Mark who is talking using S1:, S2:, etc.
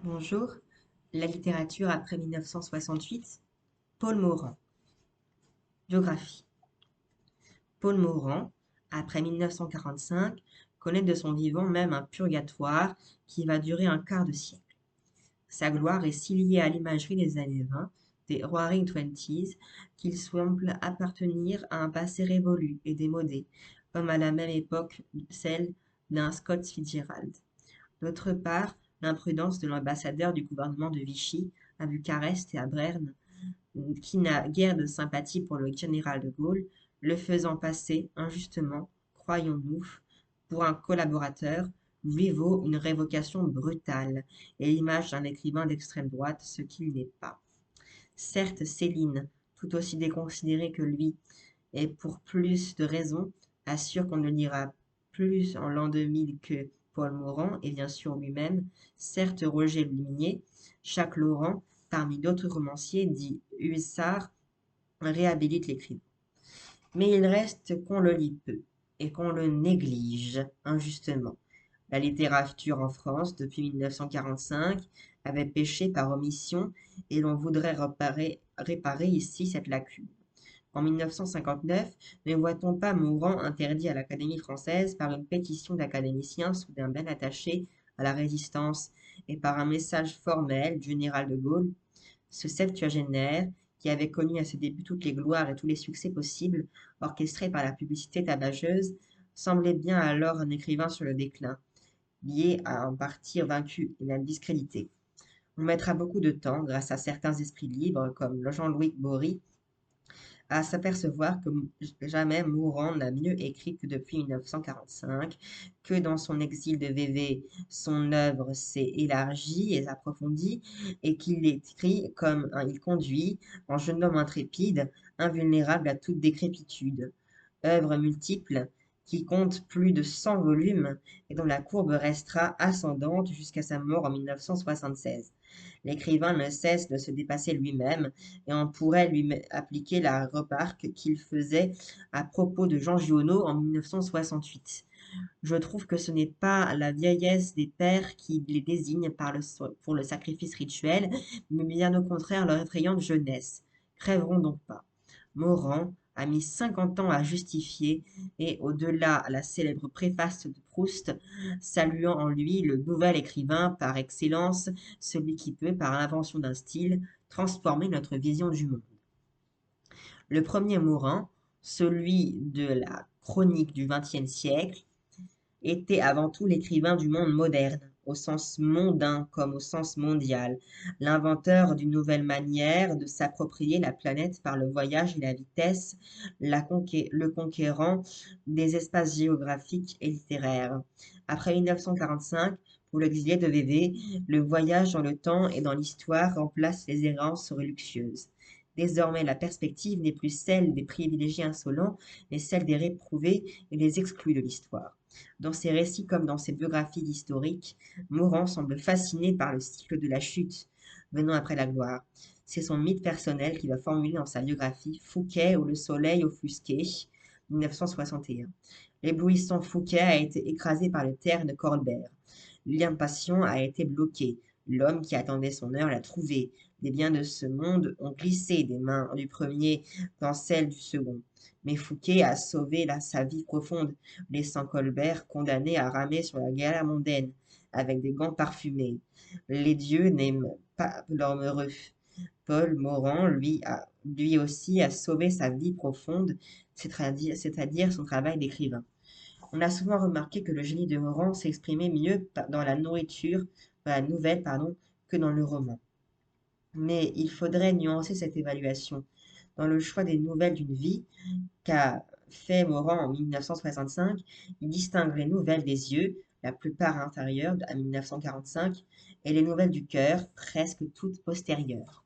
S1: Bonjour, la littérature après 1968, Paul Morand. Biographie. Paul Morand, après 1945, connaît de son vivant même un purgatoire qui va durer un quart de siècle. Sa gloire est si liée à l'imagerie des années 20, des Roaring Twenties, qu'il semble appartenir à un passé révolu et démodé, comme à la même époque celle d'un Scott Fitzgerald. D'autre part, l'imprudence de l'ambassadeur du gouvernement de Vichy à Bucarest et à Berne, qui n'a guère de sympathie pour le général de Gaulle, le faisant passer injustement, croyons-nous, pour un collaborateur, lui vaut une révocation brutale et l'image d'un écrivain d'extrême droite, ce qu'il n'est pas. Certes, Céline, tout aussi déconsidérée que lui, et pour plus de raisons, assure qu'on ne lira plus en l'an 2000 que Paul Morand et bien sûr lui-même. Certes, Roger Luminier, Jacques Laurent, parmi d'autres romanciers, dit Hussard, réhabilite l'écrivain. Mais il reste qu'on le lit peu et qu'on le néglige injustement. La littérature en France, depuis 1945, avait péché par omission et l'on voudrait réparer ici cette lacune. En 1959, ne voit-on pas Morand interdit à l'Académie française par une pétition d'académiciens soudain bien attachés à la Résistance et par un message formel du général de Gaulle? Ce septuagénaire, qui avait connu à ses débuts toutes les gloires et tous les succès possibles, orchestrés par la publicité tabageuse, semblait bien alors un écrivain sur le déclin, lié à un parti vaincu et même discrédité. On mettra beaucoup de temps, grâce à certains esprits libres comme Jean-Louis Bory, à s'apercevoir que jamais Morand n'a mieux écrit que depuis 1945, que dans son exil de VV, son œuvre s'est élargie et approfondie, et qu'il écrit comme il conduit, en jeune homme intrépide, invulnérable à toute décrépitude. Œuvre multiple, qui compte plus de 100 volumes et dont la courbe restera ascendante jusqu'à sa mort en 1976. L'écrivain ne cesse de se dépasser lui-même, et on pourrait lui appliquer la remarque qu'il faisait à propos de Jean Giono en 1968. Je trouve que ce n'est pas la vieillesse des pères qui les désigne pour le sacrifice rituel, mais bien au contraire leur effrayante jeunesse. Crèveront donc pas. Morand a mis 50 ans à justifier, et au-delà la célèbre préface de Proust, saluant en lui le nouvel écrivain par excellence, celui qui peut, par l'invention d'un style, transformer notre vision du monde. Le premier Morand, celui de la chronique du XXe siècle, était avant tout l'écrivain du monde moderne, au sens mondain comme au sens mondial, l'inventeur d'une nouvelle manière de s'approprier la planète par le voyage et la vitesse, le conquérant des espaces géographiques et littéraires. Après 1945, pour l'exilé de VV, le voyage dans le temps et dans l'histoire remplace les errances luxueuses. Désormais, la perspective n'est plus celle des privilégiés insolents, mais celle des réprouvés et des exclus de l'histoire. Dans ses récits comme dans ses biographies historiques, Morand semble fasciné par le cycle de la chute, venant après la gloire. C'est son mythe personnel qu'il va formuler dans sa biographie Fouquet ou le soleil offusqué, 1961. L'éblouissant Fouquet a été écrasé par le terne Colbert. L'impatient a été bloqué. L'homme qui attendait son heure l'a trouvé. Les biens de ce monde ont glissé des mains du premier dans celles du second. Mais Fouquet a sauvé sa vie profonde, laissant Colbert condamné à ramer sur la galère mondaine, avec des gants parfumés. Les dieux n'aiment pas l'homme heureux. Paul Morand, lui aussi, a sauvé sa vie profonde, c'est-à-dire son travail d'écrivain. On a souvent remarqué que le génie de Morand s'exprimait mieux dans la nourriture, dans la nouvelle, pardon, que dans le roman. Mais il faudrait nuancer cette évaluation. Dans le choix des nouvelles d'une vie qu'a fait Morand en 1965, il distingue les nouvelles des yeux, la plupart intérieures à 1945, et les nouvelles du cœur, presque toutes postérieures.